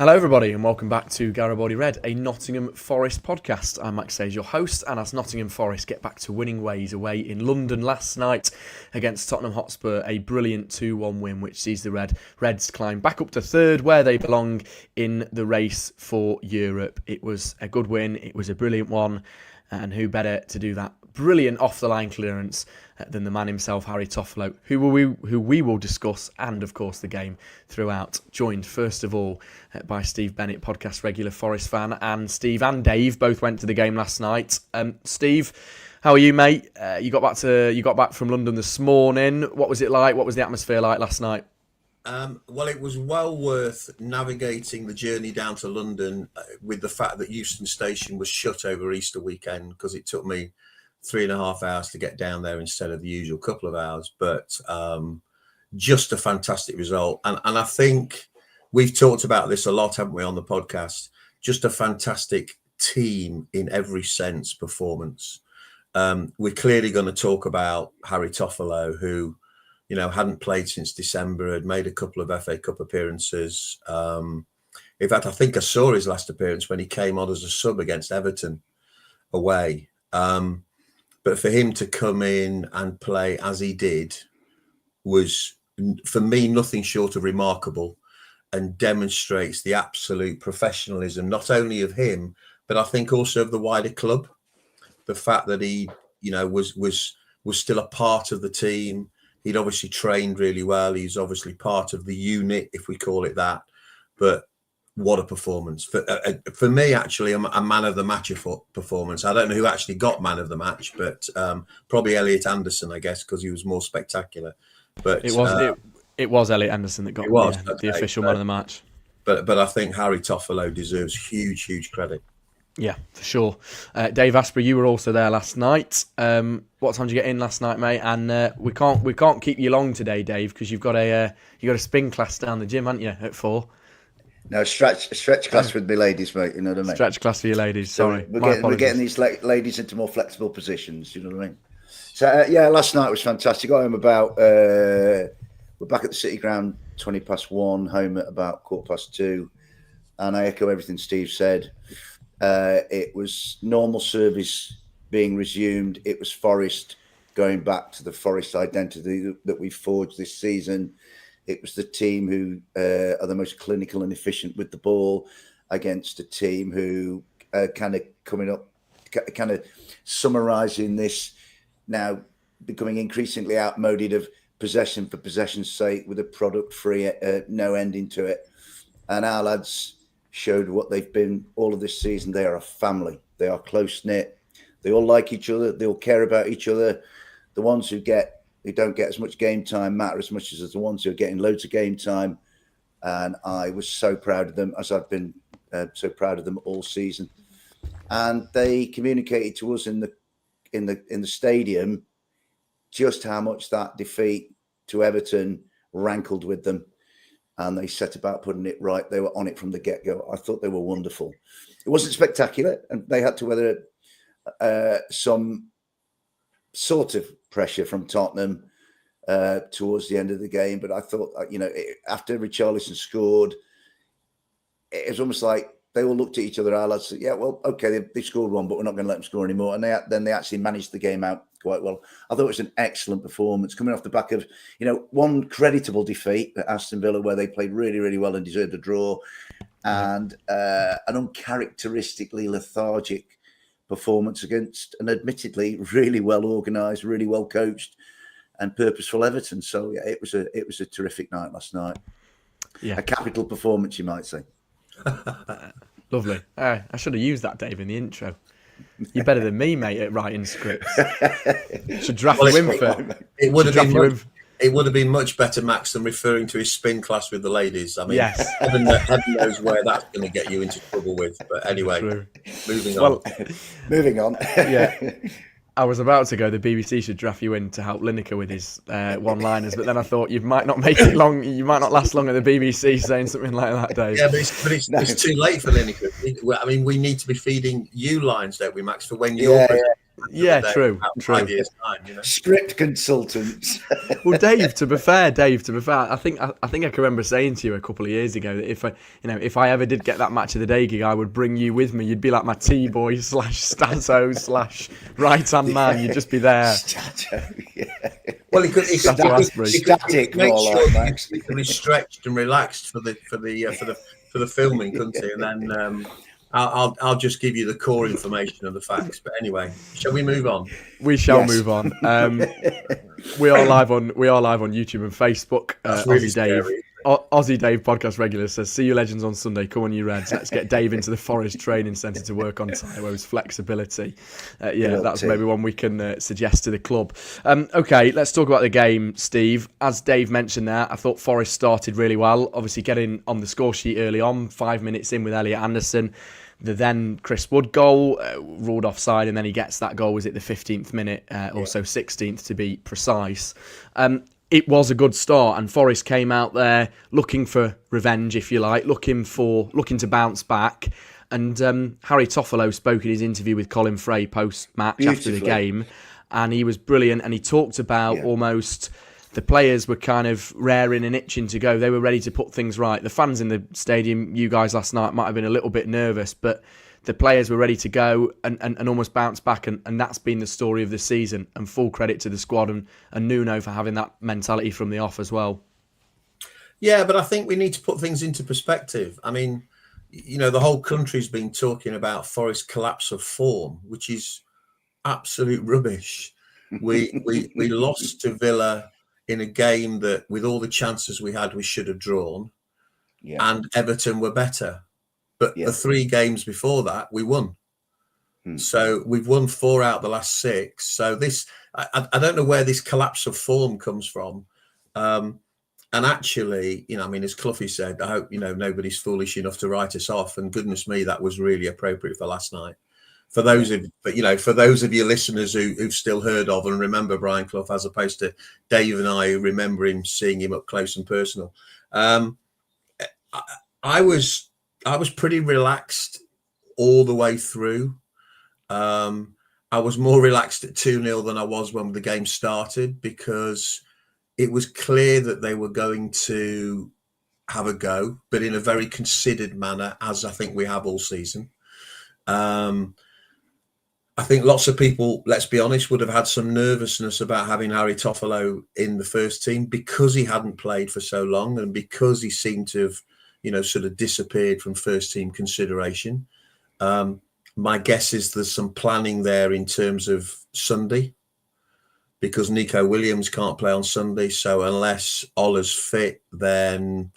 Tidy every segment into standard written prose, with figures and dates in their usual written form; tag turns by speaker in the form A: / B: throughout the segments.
A: Hello everybody and welcome back to Garibaldi Red, a Nottingham Forest podcast. I'm Max Sayes, your host, and as Nottingham Forest get back to winning ways away in London last night against Tottenham Hotspur, a brilliant 2-1 win which sees the Reds climb back up to third where they belong in the race for Europe. It was a good win, it was a brilliant one, and who better to do that brilliant off-the-line clearance than the man himself, Harry Toffolo, who we will discuss, and of course the game throughout. Joined first of all by Steve Bennett, podcast regular Forest fan, and Steve and Dave both went to the game last night. Steve, how are you, mate? You got back from London this morning. What was it like? What was the atmosphere like last night?
B: Well, it was well worth navigating the journey down to London with the fact that Euston Station was shut over Easter weekend, because it took me 3.5 hours to get down there instead of the usual couple of hours. But just a fantastic result. And I think we've talked about this a lot, haven't we, on the podcast? Just a fantastic team in every sense performance. We're clearly going to talk about Harry Toffolo, who, you know, hadn't played since December, had made a couple of FA Cup appearances. In fact, I think I saw his last appearance when he came on as a sub against Everton away. But for him to come in and play as he did was, for me, nothing short of remarkable, and demonstrates the absolute professionalism, not only of him, but I think also of the wider club. The fact that he, you know, was still a part of the team. He'd obviously trained really well. He's obviously part of the unit, if we call it that. But what a performance. For me, actually, a man of the match performance. I don't know who actually got man of the match, but probably Elliot Anderson, I guess, because he was more spectacular. But
A: it was Elliot Anderson that got the official man of the match.
B: But I think Harry Toffolo deserves huge credit.
A: Yeah, for sure. Dave Astbury, you were also there last night. What time did you get in last night, mate? And we can't keep you long today, Dave, because you've got a spin class down the gym, haven't you, at 4?
C: No, stretch class with me ladies, mate. You know what I mean?
A: Stretch class for you ladies. Sorry,
C: we're getting these ladies into more flexible positions. You know what I mean? So yeah, last night was fantastic. Got home about we're back at the City Ground 1:20, home at about 2:15, and I echo everything Steve said. It was normal service being resumed. It was Forest going back to the Forest identity that we forged this season. It was the team who are the most clinical and efficient with the ball against a team who kind of summarising this now, becoming increasingly outmoded of possession for possession's sake with a product free, no ending to it. And our lads showed what they've been all of this season. They are a family. They are close knit. They all like each other. They all care about each other. The ones who don't get as much game time matter as much as the ones who are getting loads of game time. And I was so proud of them, as I've been so proud of them all season. And they communicated to us in the stadium just how much that defeat to Everton rankled with them. And they set about putting it right. They were on it from the get-go. I thought they were wonderful. It wasn't spectacular, and they had to weather some sort of pressure from Tottenham towards the end of the game. But I thought, after Richarlison scored, it was almost like they all looked at each other. Our lads said, yeah, well, okay, they scored one, but we're not going to let them score anymore. And then they actually managed the game out quite well. I thought it was an excellent performance coming off the back of, one creditable defeat at Aston Villa where they played really, really well and deserved a draw, and an uncharacteristically lethargic performance against an admittedly really well organised, really well coached and purposeful Everton. So yeah, it was a terrific night last night. Yeah, a capital performance, you might say.
A: Lovely. I should have used that, Dave, in the intro. You're better than me, mate, at writing scripts. Should draft you in for
B: it. It would have been much better, Max, than referring to his spin class with the ladies. I mean, yes. heaven knows where that's going to get you into trouble with. But anyway, moving on.
A: Yeah. I was about to go, the BBC should draft you in to help Lineker with his one-liners, but then I thought you might not make it long. You might not last long at the BBC saying something like that, Dave.
B: Yeah, but it's too late for Lineker. I mean, we need to be feeding you lines, don't we, Max, for when you're
A: Yeah,
B: day,
A: true.
B: about
A: True.
B: 5 years' time,
C: Script consultants.
A: Well, Dave, to be fair, I think I can remember saying to you a couple of years ago that if I ever did get that match of the day gig, I would bring you with me. You'd be like my T-boy / Stato / right-hand man. You'd just be there.
C: Stato, yeah.
B: Well, he could make sure
C: like
B: he could be stretched and relaxed for the filming, couldn't he? And then I'll just give you the core information of the facts. But anyway, shall we move on?
A: We shall move on. We are live on YouTube and Facebook.
B: That's really
A: Dave,
B: scary.
A: Aussie Dave podcast regular says, "See you legends on Sunday. Come on, you Reds. Let's get Dave into the Forest training centre to work on Taiwo's flexibility." That's maybe one we can suggest to the club. Okay, let's talk about the game, Steve. As Dave mentioned there, I thought Forest started really well. Obviously, getting on the score sheet early on, 5 minutes in with Elliot Anderson. The then Chris Wood goal, ruled offside, and then he gets that goal, was it the 15th minute, or so 16th to be precise. It was a good start, and Forest came out there looking for revenge, if you like, looking to bounce back. And Harry Toffolo spoke in his interview with Colin Fray post-match after the game, and he was brilliant, and he talked about almost... The players were kind of raring and itching to go. They were ready to put things right. The fans in the stadium, you guys last night might have been a little bit nervous, but the players were ready to go and almost bounce back. And that's been the story of the season. And full credit to the squad and Nuno for having that mentality from the off as well.
B: Yeah, but I think we need to put things into perspective. I mean, the whole country's been talking about Forest collapse of form, which is absolute rubbish. We lost to Villa in a game that, with all the chances we had, we should have drawn, and Everton were better. But the 3 games before that, we won. So we've won 4 out of the last 6. So this, I don't know where this collapse of form comes from. And actually, as Cloughie said, I hope, nobody's foolish enough to write us off. And goodness me, that was really appropriate for last night. For those of you listeners who've still heard of and remember Brian Clough, as opposed to Dave and I, who remember him, seeing him up close and personal, I was pretty relaxed all the way through. I was more relaxed at 2-0 than I was when the game started, because it was clear that they were going to have a go, but in a very considered manner, as I think we have all season. I think lots of people, let's be honest, would have had some nervousness about having Harry Toffolo in the first team, because he hadn't played for so long and because he seemed to have, sort of disappeared from first team consideration. My guess is there's some planning there in terms of Sunday, because Nico Williams can't play on Sunday. So unless Ola's fit, then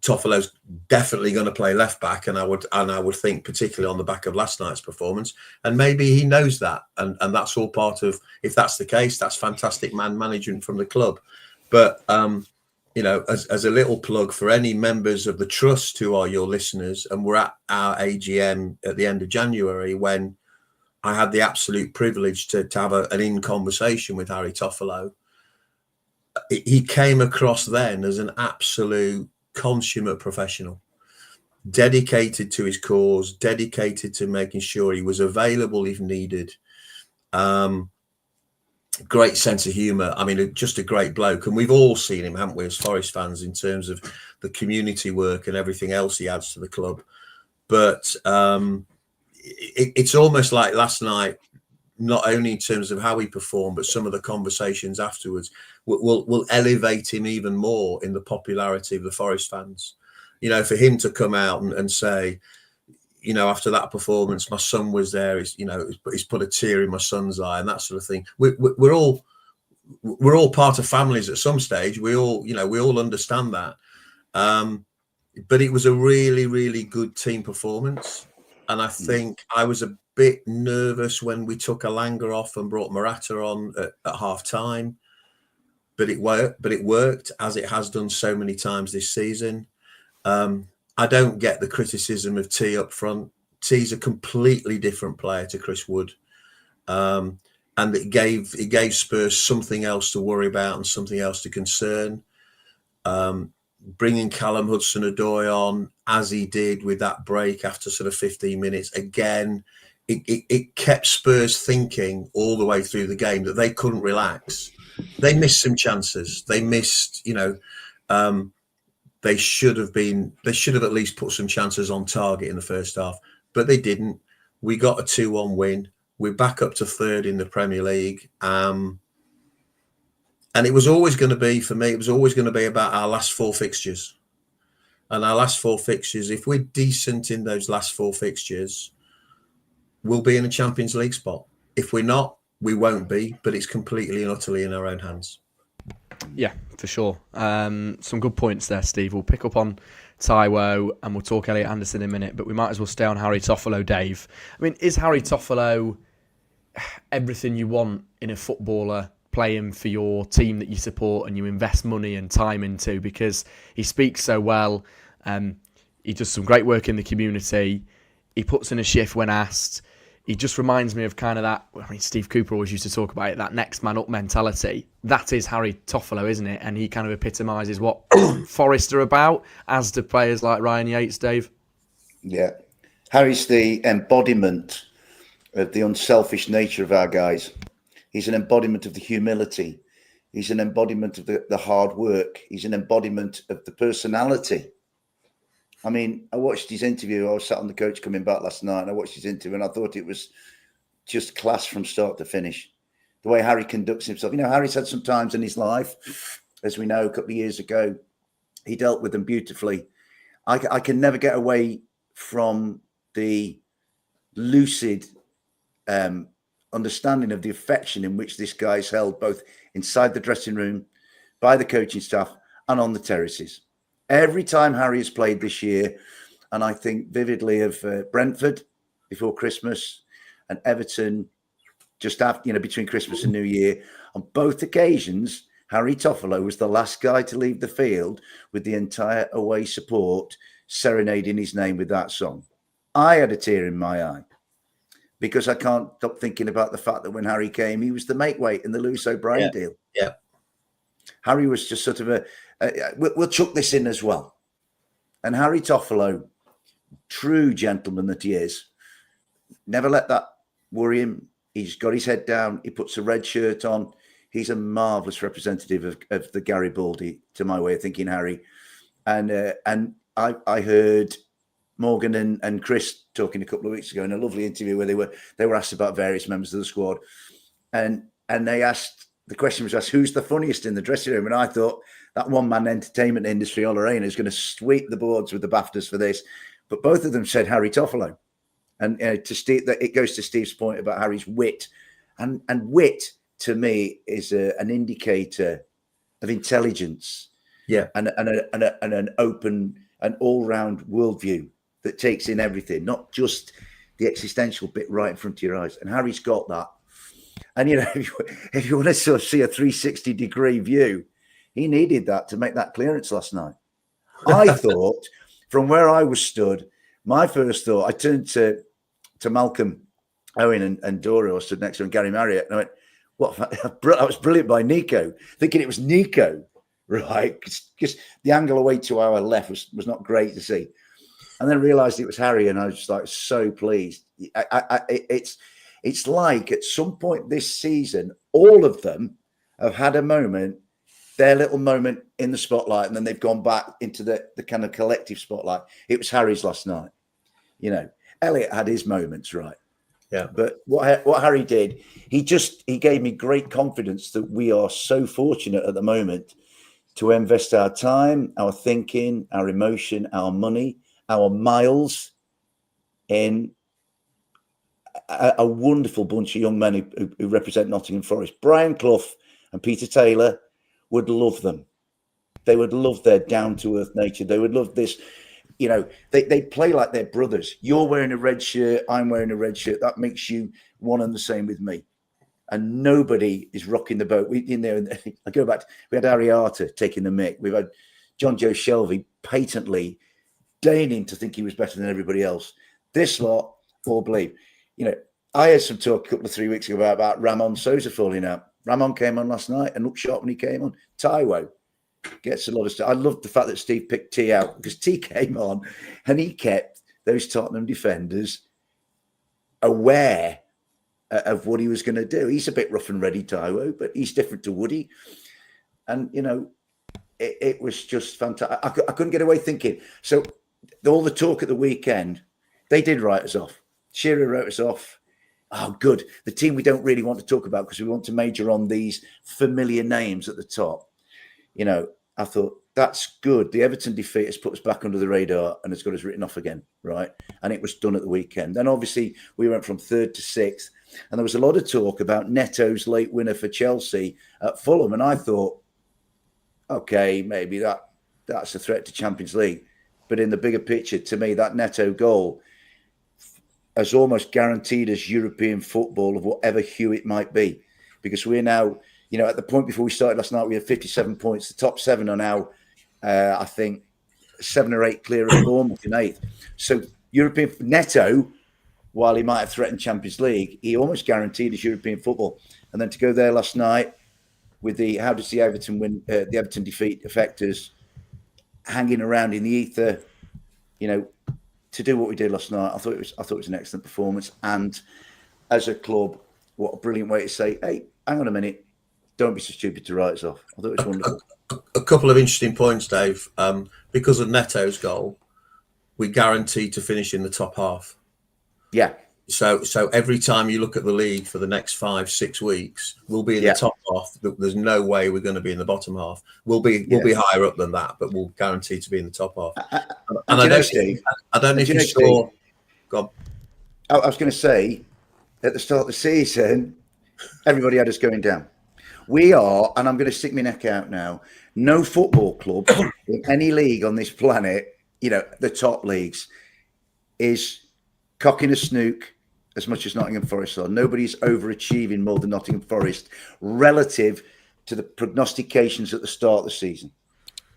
B: Toffolo's definitely going to play left back, and I would think, particularly on the back of last night's performance, and maybe he knows that, and that's all part of. If that's the case, that's fantastic man management from the club. But as a little plug for any members of the trust who are your listeners, and we're at our AGM at the end of January, when I had the absolute privilege to have an in conversation with Harry Toffolo. He came across then as an absolute consummate professional, dedicated to his cause, dedicated to making sure he was available if needed. Great sense of humour. I mean, just a great bloke. And we've all seen him, haven't we, as Forest fans, in terms of the community work and everything else he adds to the club. But it's almost like last night, not only in terms of how he performed, but some of the conversations afterwards will elevate him even more in the popularity of the Forest fans. For him to come out and say, after that performance, my son was there, he's put a tear in my son's eye, and that sort of thing. We're all part of families at some stage. We all understand that. But it was a really, really good team performance. And I think I was a bit nervous when we took Alanga off and brought Morata on at half time, but it worked, as it has done so many times this season. I don't get the criticism of T up front. T's a completely different player to Chris Wood, and it gave Spurs something else to worry about and something else to concern. Bringing Callum Hudson-Odoi on, as he did with that break after sort of 15 minutes, again, it kept Spurs thinking all the way through the game that they couldn't relax. They missed some chances. They missed, they should have at least put some chances on target in the first half, but they didn't. We got a 2-1 win. We're back up to third in the Premier League. And it was always going to be, for me, it was always going to be about our last 4 fixtures. And our last 4 fixtures, if we're decent in those last 4 fixtures, we'll be in a Champions League spot. If we're not, we won't be, but it's completely and utterly in our own hands.
A: Yeah, for sure. Some good points there, Steve. We'll pick up on Taiwo and we'll talk Elliot Anderson in a minute, but we might as well stay on Harry Toffolo, Dave. I mean, is Harry Toffolo everything you want in a footballer playing for your team that you support and you invest money and time into? Because he speaks so well. He does some great work in the community. He puts in a shift when asked. He just reminds me of kind of that, I mean, Steve Cooper always used to talk about it, that next man up mentality. That is Harry Toffolo, isn't it? And he kind of epitomises what Forest are about, as do players like Ryan Yates, Dave.
C: Yeah. Harry's the embodiment of the unselfish nature of our guys. He's an embodiment of the humility. He's an embodiment of the hard work. He's an embodiment of the personality. I mean, I watched his interview. I was sat on the coach coming back last night and I watched his interview and I thought it was just class from start to finish. The way Harry conducts himself. Harry's had some times in his life, as we know, a couple of years ago, he dealt with them beautifully. I can never get away from the lucid understanding of the affection in which this guy's held, both inside the dressing room, by the coaching staff and on the terraces. Every time Harry has played this year, and I think vividly of Brentford before Christmas and Everton just after, between Christmas and New Year, on both occasions, Harry Toffolo was the last guy to leave the field with the entire away support serenading his name with that song. I had a tear in my eye because I can't stop thinking about the fact that when Harry came, he was the make weight in the Lewis O'Brien deal.
B: Yeah.
C: Harry was just sort of we'll chuck this in as well. And Harry Toffolo, true gentleman that he is, never let that worry him. He's got his head down. He puts a red shirt on. He's a marvellous representative of the Garibaldi, to my way of thinking, Harry. And I heard Morgan and Chris talking a couple of weeks ago in a lovely interview where they were asked about various members of the squad. And the question was asked, who's the funniest in the dressing room? And I thought, that one-man entertainment industry, Olorena, is going to sweep the boards with the BAFTAs for this. But both of them said Harry Toffolo. And to Steve, that it goes to Steve's point about Harry's wit. And wit, to me, is an indicator of intelligence.
B: Yeah.
C: And an open and all-round worldview that takes in everything, not just the existential bit right in front of your eyes. And Harry's got that. And, if you want to sort of see a 360-degree view, he needed that to make that clearance last night. I thought, from where I was stood, my first thought, I turned to Malcolm Owen and Dora, I stood next to him, Gary Marriott, and I went, "What? That was brilliant by Nico," thinking it was Nico, right? Because the angle away to our left was not great to see. And then I realised it was Harry, and I was just like so pleased. It's like at some point this season, all of them have had a moment, their little moment in the spotlight, and then they've gone back into the kind of collective spotlight. It was Harry's last night. Elliot had his moments, right?
B: Yeah.
C: But what Harry did, he gave me great confidence that we are so fortunate at the moment to invest our time, our thinking, our emotion, our money, our miles in a wonderful bunch of young men who represent Nottingham Forest. Brian Clough and Peter Taylor would love them. They would love their down-to-earth nature. They would love this. They play like they're brothers. You're wearing a red shirt. I'm wearing a red shirt. That makes you one and the same with me. And nobody is rocking the boat. I go back. We had Ariata taking the mick. We've had John Joe Shelby patently deigning to think he was better than everybody else. This lot all believe. I had some talk a couple of 3 weeks ago about Ramon Sousa falling out. Ramon came on last night and looked sharp when he came on. Taiwo gets a lot of stuff. I love the fact that Steve picked T out because T came on and he kept those Tottenham defenders aware of what he was going to do. He's a bit rough and ready, Taiwo, but he's different to Woody. And, you know, it was just fantastic. I couldn't get away thinking. So all the talk at the weekend, they did write us off. Shearer wrote us off. Oh, good. The team we don't really want to talk about because we want to major on these familiar names at the top. You know, I thought, that's good. The Everton defeat has put us back under the radar and has got us written off again, right? And it was done at the weekend. Then obviously we went from 3rd to 6th. And there was a lot of talk about Neto's late winner for Chelsea at Fulham. And I thought, okay, maybe that's a threat to Champions League. But in the bigger picture, to me, that Neto goal has almost guaranteed us European football of whatever hue it might be. Because we're now, you know, at the point before we started last night, we had 57 points. The top 7 are now, I think, 7 or 8 clear of Bournemouth in 8th. So European Neto, while he might have threatened Champions League, he almost guaranteed us European football. And then to go there last night with the how does the Everton win, the Everton defeat affect us, hanging around in the ether, you know, to do what we did last night, I thought it was an excellent performance. And as a club, what a brilliant way to say, hey, hang on a minute, don't be so stupid to write us off. I thought it was wonderful.
B: A couple of interesting points, Dave. Because of Neto's goal, we guaranteed to finish in the top half.
C: Yeah.
B: So every time you look at the league for the next 5-6 weeks, we'll be in the top half. There's no way we're going to be in the bottom half. We'll be higher up than that, but we'll guarantee to be in the top half. And I don't know if you saw. Go on.
C: I was going to say, at the start of the season, everybody had us going down. We are, and I'm going to stick my neck out now, no football club in any league on this planet, you know, the top leagues, is cocking a snook as much as Nottingham Forest are. Nobody's overachieving more than Nottingham Forest relative to the prognostications at the start of the season.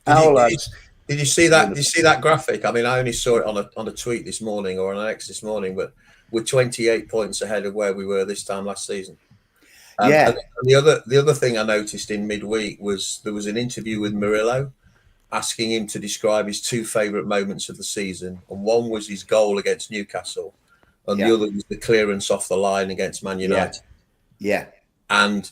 B: Did you see that? Did you see that graphic? I mean, I only saw it on a tweet this morning or on an X this morning, but we're 28 points ahead of where we were this time last season. And the other thing I noticed in midweek was there was an interview with Murillo asking him to describe his 2 favourite moments of the season, and one was his goal against Newcastle, and the other was the clearance off the line against Man United.
C: Yeah.
B: And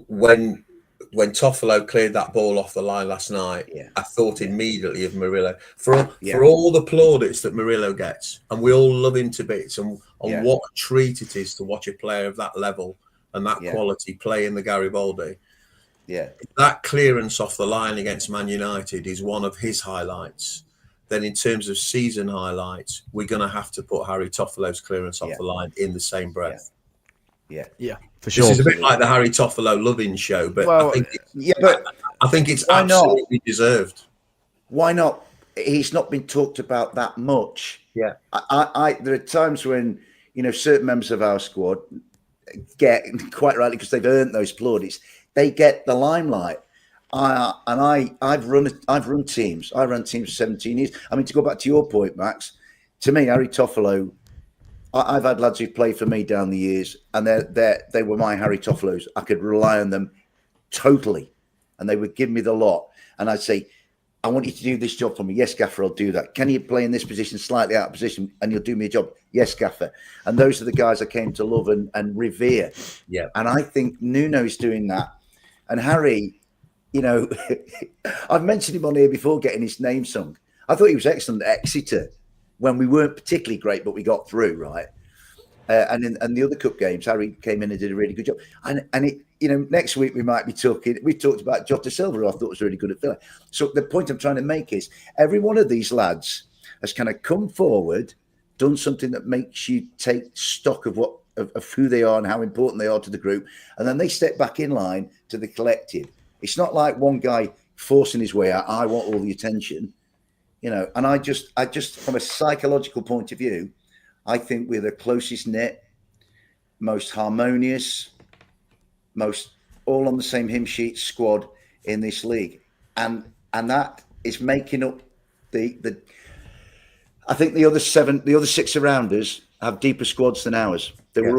B: when Toffolo cleared that ball off the line last night, I thought immediately of Murillo for all the plaudits that Murillo gets, and we all love him to bits, and what a treat it is to watch a player of that level and that quality play in the Garibaldi.
C: Yeah,
B: that clearance off the line against Man United is one of his highlights. Then in terms of season highlights, we're going to have to put Harry Toffolo's clearance off the line in the same breath.
A: Yeah, for sure.
B: This is a bit like the Harry Toffolo loving show, but I think it's absolutely deserved.
C: Why not? He's not been talked about that much.
B: Yeah,
C: there are times when, you know, certain members of our squad get, quite rightly, because they've earned those plaudits, they get the limelight. I've run teams. I ran teams for 17 years. I mean, to go back to your point, Max, to me, Harry Toffolo, I've had lads who played for me down the years, and they were my Harry Toffolos. I could rely on them totally, and they would give me the lot. And I'd say, I want you to do this job for me. Yes, Gaffer, I'll do that. Can you play in this position, slightly out of position, and you'll do me a job? Yes, Gaffer. And those are the guys I came to love and revere.
B: Yeah.
C: And I think Nuno's doing that. And Harry, you know, I've mentioned him on here before getting his name sung. I thought he was excellent at Exeter when we weren't particularly great, but we got through, right? And in the other cup games, Harry came in and did a really good job. And it, you know, next week we might be talking. We talked about Jota Silva, who I thought was really good at Villa. So the point I'm trying to make is every one of these lads has kind of come forward, done something that makes you take stock of what of who they are and how important they are to the group, and then they step back in line to the collective. It's not like one guy forcing his way out. I want all the attention, you know. And I just from a psychological point of view, I think we're the closest knit, most harmonious, most all on the same hymn sheet squad in this league, and that is making up the. I think the other 6 around us have deeper squads than ours. They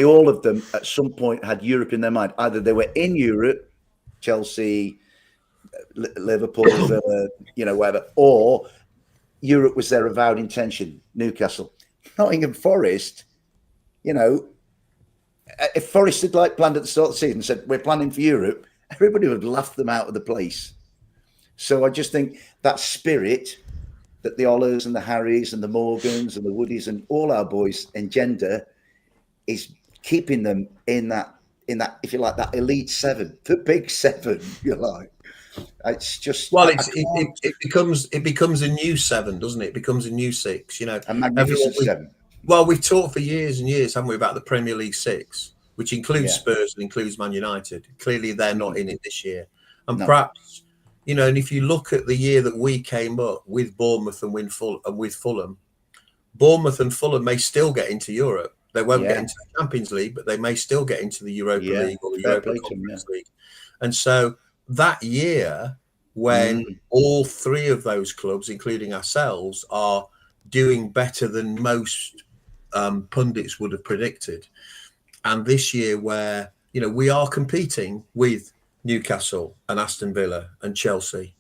C: all of them at some point had Europe in their mind. Either they were in Europe, Chelsea, Liverpool, Villa, you know, whatever, or Europe was their avowed intention. Newcastle. Nottingham Forest you know, if Forest had planned at the start of the season and said, we're planning for Europe, everybody would have laughed them out of the place. So I just think that spirit that the Ollers and the Harrys and the Morgans and the Woodies and all our boys engender is keeping them in that, if you like, that elite seven, the big seven, if you like. It's just
B: it becomes a new seven, doesn't it? It becomes a new six. You know,
C: a magnificent seven.
B: Well, we've talked for years and years, haven't we, about the Premier League six, which includes Spurs and includes Man United. Clearly, they're not in it this year, and perhaps, you know, and if you look at the year that we came up with Bournemouth and with Fulham, Bournemouth and Fulham may still get into Europe. They won't get into the Champions League, but they may still get into the Europa League or the Europa Conference League. And so that year, when all three of those clubs, including ourselves, are doing better than most pundits would have predicted, and this year where, you know, we are competing with Newcastle and Aston Villa and Chelsea,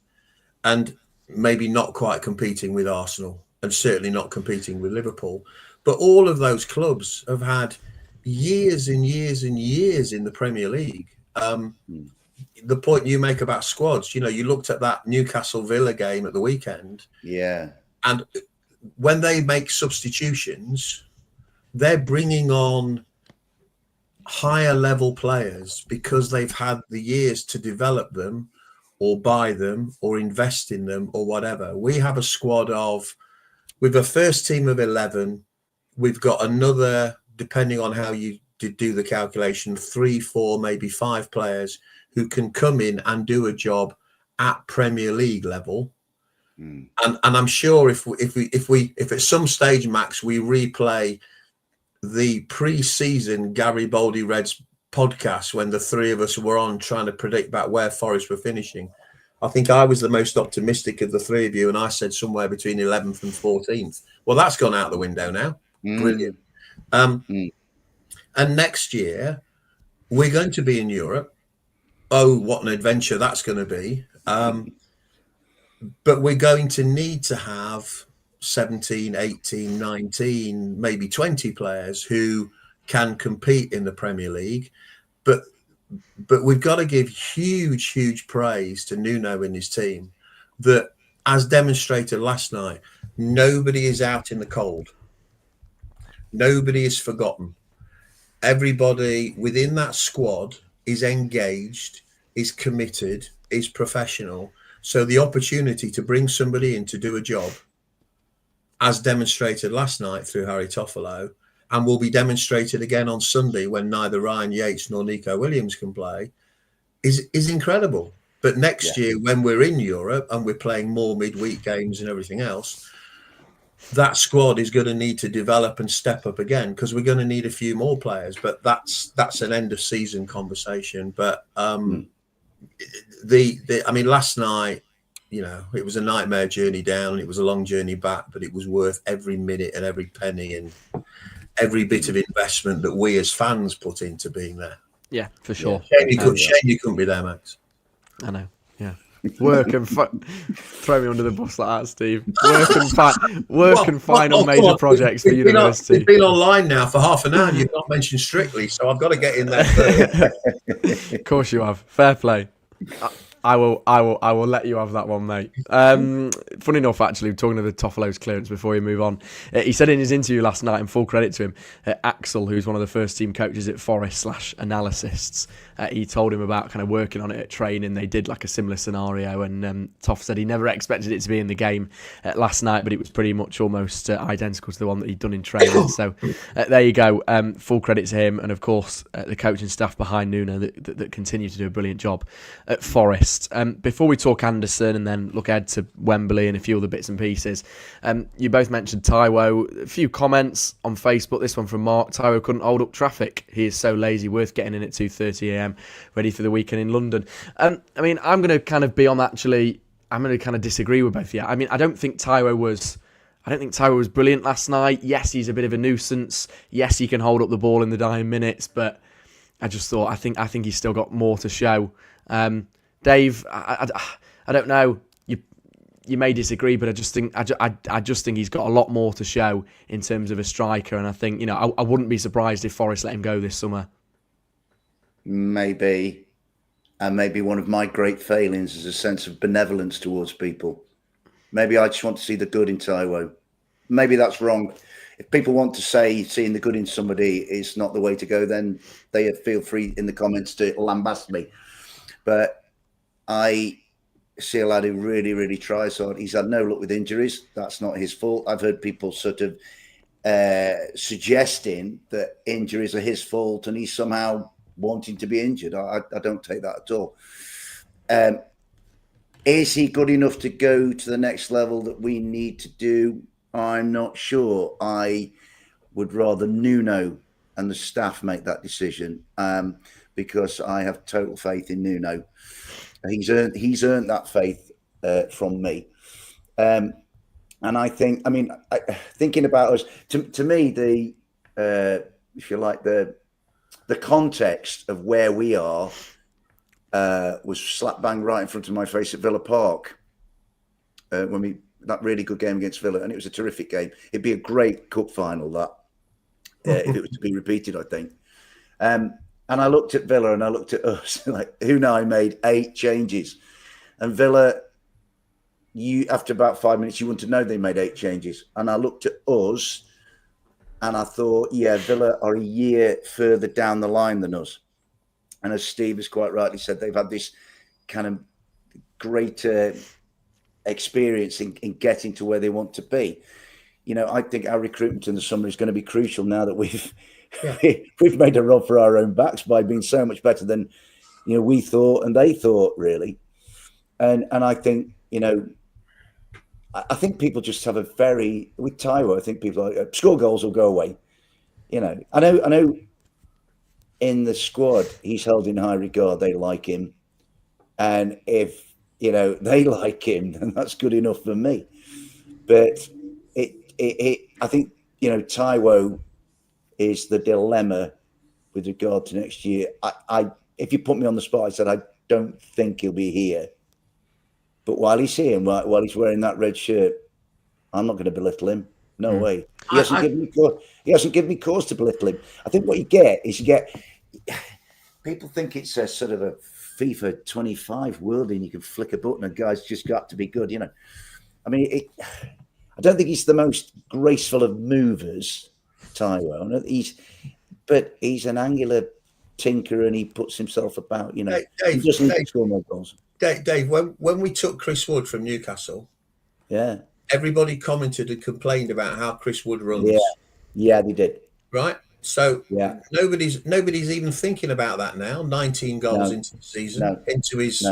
B: and maybe not quite competing with Arsenal, and certainly not competing with Liverpool, but all of those clubs have had years and years and years in the Premier League. The point you make about squads, you know, you looked at that Newcastle Villa game at the weekend. Yeah. And when they make substitutions, they're bringing on higher level players because they've had the years to develop them or buy them or invest in them or whatever. We have a squad with a first team of 11. We've got another, depending on how you do the calculation, 3, 4, maybe 5 players who can come in and do a job at Premier League level. And I'm sure if at some stage, Max, we replay the pre-season Garibaldi Reds podcast when the three of us were on trying to predict about where Forest were finishing, I think I was the most optimistic of the three of you, and I said somewhere between 11th and 14th. Well, that's gone out the window now. Brilliant. And next year, we're going to be in Europe. Oh, what an adventure that's going to be. But we're going to need to have 17, 18, 19, maybe 20 players who can compete in the Premier League. But we've got to give huge praise to Nuno and his team that, as demonstrated last night, nobody is out in the cold. Nobody is forgotten. Everybody within that squad is engaged, is committed, is professional. So the opportunity to bring somebody in to do a job, as demonstrated last night through Harry Toffolo, and will be demonstrated again on Sunday when neither Ryan Yates nor Nico Williams can play, is incredible. But next year, when we're in Europe and we're playing more midweek games and everything else, that squad is going to need to develop and step up again, because we're going to need a few more players. But that's an end of season conversation. But I mean, last night, you know, it was a nightmare journey down. It was a long journey back, but it was worth every minute and every penny and every bit of investment that we as fans put into being there.
A: Yeah, for sure.
B: Shame you couldn't be there, Max.
A: I know. Yeah. Work and throw me under the bus like that, Steve. Work and final major projects for university.
B: We've been online now for half an hour and you've not mentioned Strictly, so I've got to get in there.
A: Of course you have. Fair play. I will let you have that one, mate. Funny enough, actually, talking to the Toffolo's clearance before we move on, he said in his interview last night, and full credit to him, Axel, who's one of the first team coaches at Forest /analysts, he told him about kind of working on it at training. They did like a similar scenario, and Toff said he never expected it to be in the game last night, but it was pretty much almost identical to the one that he'd done in training. So there you go. Full credit to him, and of course the coaching staff behind Nuno that continue to do a brilliant job at Forest. Before we talk Anderson and then look ahead to Wembley and a few other bits and pieces, you both mentioned Taiwo. A few comments on Facebook. This one from Mark. Taiwo couldn't hold up traffic. He is so lazy, worth getting in at 2:30 a.m, ready for the weekend in London. I mean, I'm going to kind of be on actually, I'm going to kind of disagree with both of you. I mean, I don't think Taiwo was brilliant last night. Yes, he's a bit of a nuisance. Yes, he can hold up the ball in the dying minutes, but I just thought, I think he's still got more to show. Dave, I don't know. you may disagree, but I just think I just think he's got a lot more to show in terms of a striker, and I think I wouldn't be surprised if Forest let him go this summer.
C: Maybe, and maybe one of my great failings is a sense of benevolence towards people. Maybe I just want to see the good in Taiwo. Maybe that's wrong. If people want to say seeing the good in somebody is not the way to go, then they feel free in the comments to lambast me. But I see a lad who really, really tries hard. He's had no luck with injuries. That's not his fault. I've heard people sort of suggesting that injuries are his fault and he's somehow wanting to be injured. I don't take that at all. Is he good enough to go to the next level that we need to do? I'm not sure. I would rather Nuno and the staff make that decision because I have total faith in Nuno. He's earned that faith from me. And I think, thinking about us, to me, if you like, the context of where we are was slap bang right in front of my face at Villa Park when that really good game against Villa, and it was a terrific game. It'd be a great cup final that if it was to be repeated, I think. And I looked at Villa and I looked at us. Like Unai made 8 changes, and Villa, after about 5 minutes, you wouldn't have known they made 8 changes. And I looked at us, and I thought, yeah, Villa are a year further down the line than us. And as Steve has quite rightly said, they've had this kind of greater experience in getting to where they want to be. I think our recruitment in the summer is going to be crucial now that we've made a rod for our own backs by being so much better than we thought and they thought, really. And I think I think people just have with Taiwo, I think people score goals will go away. I know in the squad he's held in high regard. They like him, and if they like him, then that's good enough for me. But I think Taiwo is the dilemma with regard to next year. If you put me on the spot, I said I don't think he'll be here. But while he's here, and while he's wearing that red shirt, I'm not going to belittle him. No way. He hasn't given me cause to belittle him. I think what you get is people think it's a sort of a FIFA 25 world and you can flick a button and guys just got to be good, I don't think he's the most graceful of movers, Taiwo. He's an angular tinker and he puts himself about,
B: Dave,
C: he doesn't score more goals.
B: Dave, when we took Chris Wood from Newcastle,
C: yeah,
B: everybody commented and complained about how Chris Wood runs.
C: Yeah, they did.
B: Right? So
C: yeah,
B: nobody's even thinking about that now. 19 goals into the season, into his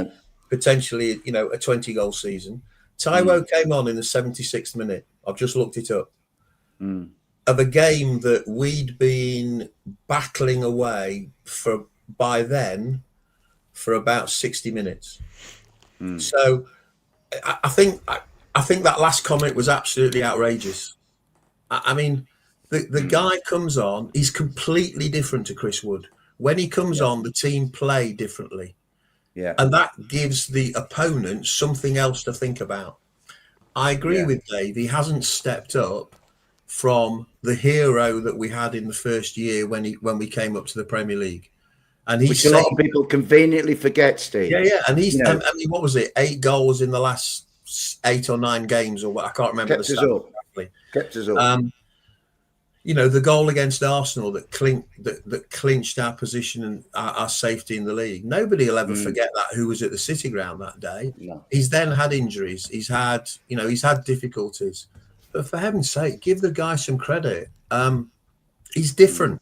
B: potentially, a 20-goal season. Taiwo came on in the 76th minute. I've just looked it up. Of a game that we'd been battling away by then for about 60 minutes. So I think that last comment was absolutely outrageous. The guy comes on, he's completely different to Chris Wood. When he comes on, the team play differently. Yeah. And that gives the opponent something else to think about. I agree with Dave. He hasn't stepped up from the hero that we had in the first year when we came up to the Premier League. And
C: which a lot of people conveniently forget, Steve.
B: Yeah. And he's, what was it? 8 goals in the last 8 or 9 games, or what? I can't remember the stats exactly.
C: Kept us up.
B: The goal against Arsenal that clinched our position and our safety in the league. Nobody will ever forget that, who was at the City Ground that day. No. He's then had injuries. He's had difficulties. But for heaven's sake, give the guy some credit. He's different.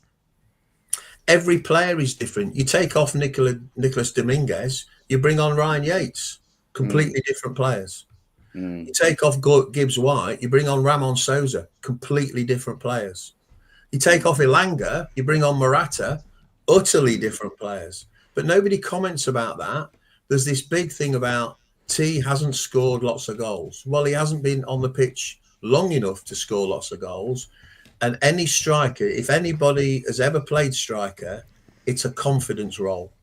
B: Every player is different. You take off Nicolas Dominguez, you bring on Ryan Yates. Completely different players. You take off Gibbs White, you bring on Ramon Sousa, completely different players. You take off Elanga, you bring on Morata, utterly different players. But nobody comments about that. There's this big thing about T hasn't scored lots of goals. Well, he hasn't been on the pitch long enough to score lots of goals. And any striker, if anybody has ever played striker, it's a confidence role.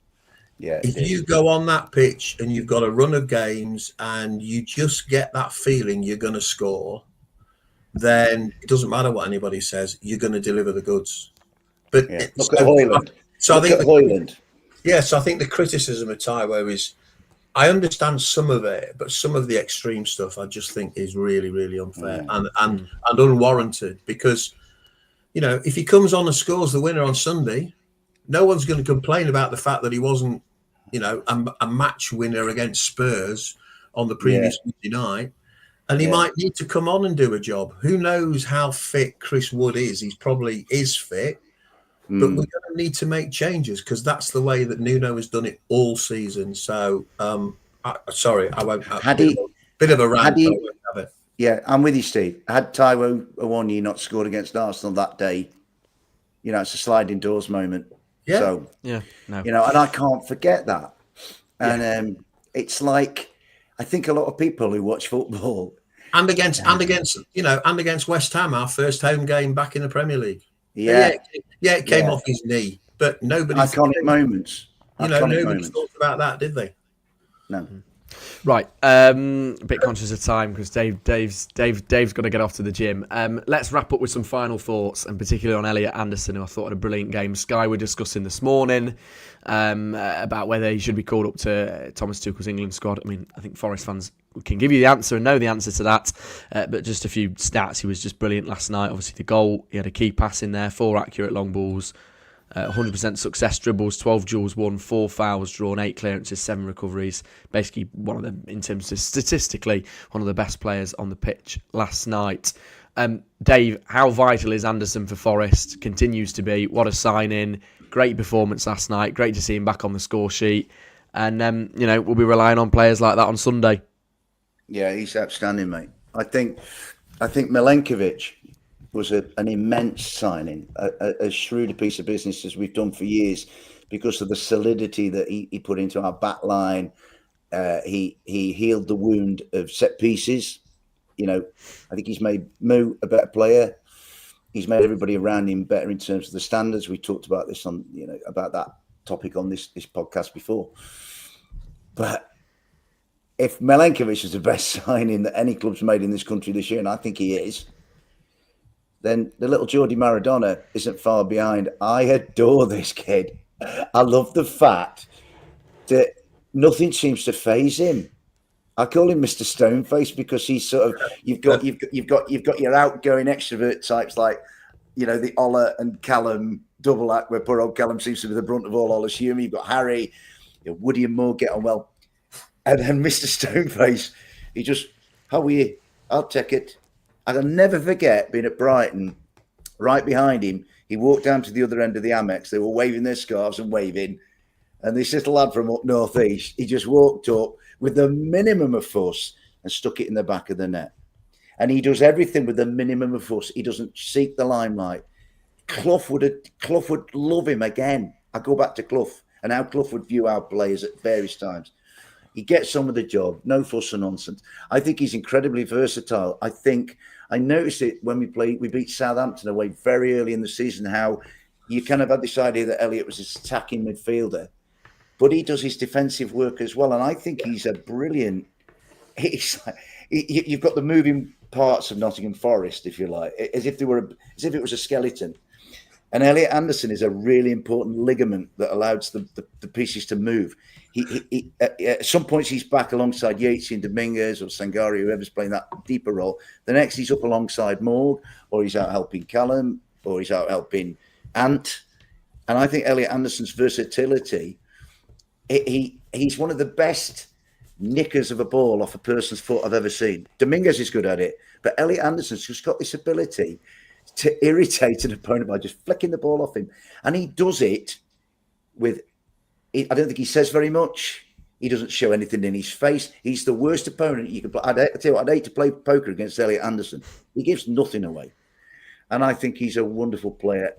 C: Yeah.
B: If you go on that pitch and you've got a run of games and you just get that feeling you're going to score, then it doesn't matter what anybody says, you're going to deliver the goods. But
C: Look at Hoyland.
B: So
C: Look at Hoyland.
B: Yes, I think the criticism of Taiwo is, I understand some of it, but some of the extreme stuff I just think is really, really unfair and unwarranted. Because, you know, if he comes on and scores the winner on Sunday, no one's going to complain about the fact that he wasn't, you know, a match winner against Spurs on the previous Monday night. And he might need to come on and do a job. Who knows how fit Chris Wood is? He's probably is fit. But we're going to need to make changes because that's the way that Nuno has done it all season. So, sorry, I won't have bit of a rant. I won't have it.
C: Yeah, I'm with you, Steve. Had Taiwo Awoniyi not scored against Arsenal that day, you know, it's a sliding doors moment.
B: Yeah.
C: So,
A: no.
C: You know, and I can't forget that. And it's like, I think a lot of people who watch football
B: and against West Ham, our first home game back in the Premier League. It came off his knee, but nobody.
C: Iconic moments.
B: Nobody thought about that, did they?
C: No.
A: Right, a bit conscious of time because Dave's got to get off to the gym. Let's wrap up with some final thoughts, and particularly on Elliot Anderson, who I thought had a brilliant game. Sky were discussing this morning about whether he should be called up to Thomas Tuchel's England squad. I mean, I think Forest fans can give you the answer and know the answer to that, but just a few stats. He was just brilliant last night. Obviously, the goal, he had a key pass in there, 4 accurate long balls. 100% success dribbles, 12 duels won, 4 fouls drawn, 8 clearances, 7 recoveries. Basically, one of them, in terms of statistically, one of the best players on the pitch last night. Dave, how vital is Anderson for Forest? Continues to be. What a sign-in. Great performance last night. Great to see him back on the score sheet. And, you know, we'll be relying on players like that on Sunday.
C: Yeah, he's outstanding, mate. I think Milenkovic was an immense signing, as shrewd a piece of business as we've done for years because of the solidity that he put into our back line. He healed the wound of set pieces. You know, I think he's made Mu a better player. He's made everybody around him better in terms of the standards. We talked about this about that topic on this podcast before. But if Milenkovic is the best signing that any club's made in this country this year, and I think he is, then the little Geordie Maradona isn't far behind. I adore this kid. I love the fact that nothing seems to faze him. I call him Mr. Stoneface because he's sort of you've got your outgoing extrovert types like, you know, the Ola and Callum double act where poor old Callum seems to be the brunt of all Ola's humour. You've got Harry, you know, Woody and Moore get on well, and then Mr. Stoneface, he just, how are you? I'll take it. I'll never forget being at Brighton, right behind him. He walked down to the other end of the Amex. They were waving their scarves and waving. And this little lad from up northeast, he just walked up with the minimum of fuss and stuck it in the back of the net. And he does everything with the minimum of fuss. He doesn't seek the limelight. Clough would love him again. I go back to Clough and how Clough would view our players at various times. He gets on with the job, no fuss or nonsense. I think he's incredibly versatile. I noticed it when we beat Southampton away very early in the season, how you kind of had this idea that Elliot was this attacking midfielder, but he does his defensive work as well. And I think he's a brilliant. You've got the moving parts of Nottingham Forest, if you like, as if it was a skeleton. And Elliot Anderson is a really important ligament that allows the pieces to move. He at some points he's back alongside Yates and Dominguez or Sangari, whoever's playing that deeper role. The next he's up alongside Morg, or he's out helping Callum, or he's out helping Ant. And I think Elliot Anderson's versatility, he's one of the best nickers of a ball off a person's foot I've ever seen. Dominguez is good at it, but Elliot Anderson's just got this ability to irritate an opponent by just flicking the ball off him. And he does it with, I don't think he says very much. He doesn't show anything in his face. He's the worst opponent you could play. I tell you what, I'd hate to play poker against Elliot Anderson. He gives nothing away. And I think he's a wonderful player.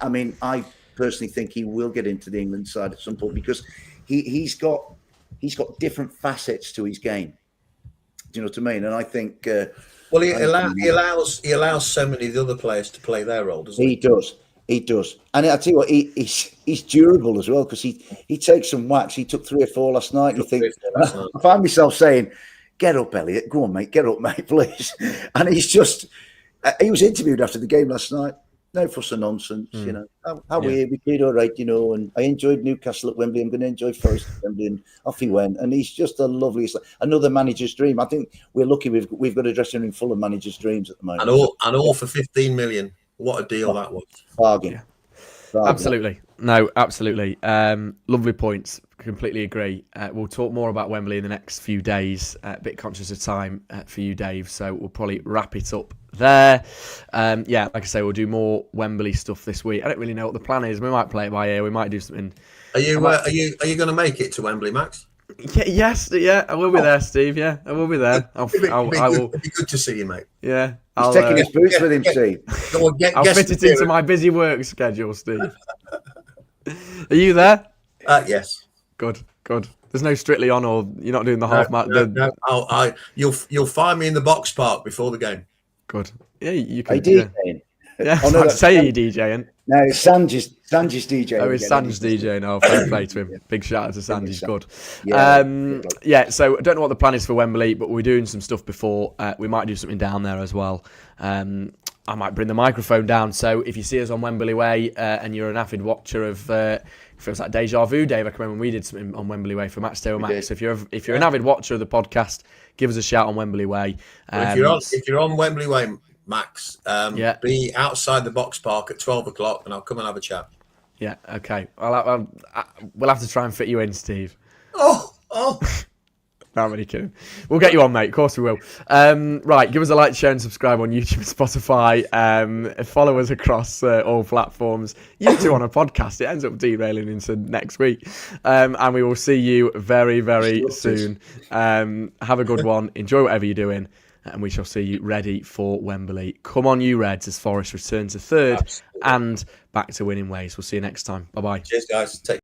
C: I mean, I personally think he will get into the England side at some point because he's got different facets to his game. Do you know what I mean? And I think...
B: Well, he allows so many of the other players to play their role, doesn't he?
C: He does. He does, and I tell you what, he's durable as well because he takes some whacks. He took 3 or 4 last night. And you think, I find myself saying, "Get up, Elliot. Go on, mate. Get up, mate, please." And he was interviewed after the game last night. No fuss and nonsense, you know. How we did all right, you know. And I enjoyed Newcastle at Wembley. I'm going to enjoy Forest at Wembley, and off he went. And he's just the loveliest, another manager's dream. I think we're lucky. We've got a dressing room full of managers' dreams at the moment.
B: And all for 15 million. What a deal that was.
C: Bargain.
A: Absolutely. No, absolutely. Lovely points. Completely agree. We'll talk more about Wembley in the next few days. A bit conscious of time for you, Dave. So we'll probably wrap it up there. Like I say, we'll do more Wembley stuff this week. I don't really know what the plan is. We might play it by ear. We might do something.
B: Are you going to make it to Wembley, Max?
A: Yes. I will be there, Steve. Yeah, I will be there.
B: It'd be good to see you, mate.
A: Yeah.
C: He's taking his boots with him, Steve.
A: I'll fit it into my busy work schedule, Steve. Are you there?
B: Yes.
A: Good. There's no Strictly on, or you're not doing the half match.
B: No. You'll find me in the box park before the game.
A: Good. Yeah, you can.
C: Are you DJing?
A: Yeah, I was about to say you're DJing.
C: No, it's Sanji's DJing.
A: Oh, it's Sanji's DJing. Oh, fair play to him. Big shout out to Sanji's. Good. So I don't know what the plan is for Wembley, but we're doing some stuff before. We might do something down there as well. I might bring the microphone down. So if you see us on Wembley Way and you're an avid watcher of, feels like deja vu, Dave. I can remember when we did something on Wembley Way for Match Day with Max. So if you're an avid watcher of the podcast, give us a shout on Wembley Way.
B: If you're on Wembley Way, Max, be outside the box park at 12 o'clock, and I'll come and have a chat.
A: Yeah. Okay. We'll have to try and fit you in, Steve.
B: Oh.
A: No, I'm really kidding. We'll get you on, mate. Of course we will. Right, give us a like, share and subscribe on YouTube and Spotify. Follow us across all platforms. You two on a podcast. It ends up derailing into next week. And we will see you very, very soon. Have a good one. Enjoy whatever you're doing. And we shall see you ready for Wembley. Come on, you Reds, as Forest return to third and back to winning ways. We'll see you next time. Bye-bye.
B: Cheers, guys. Take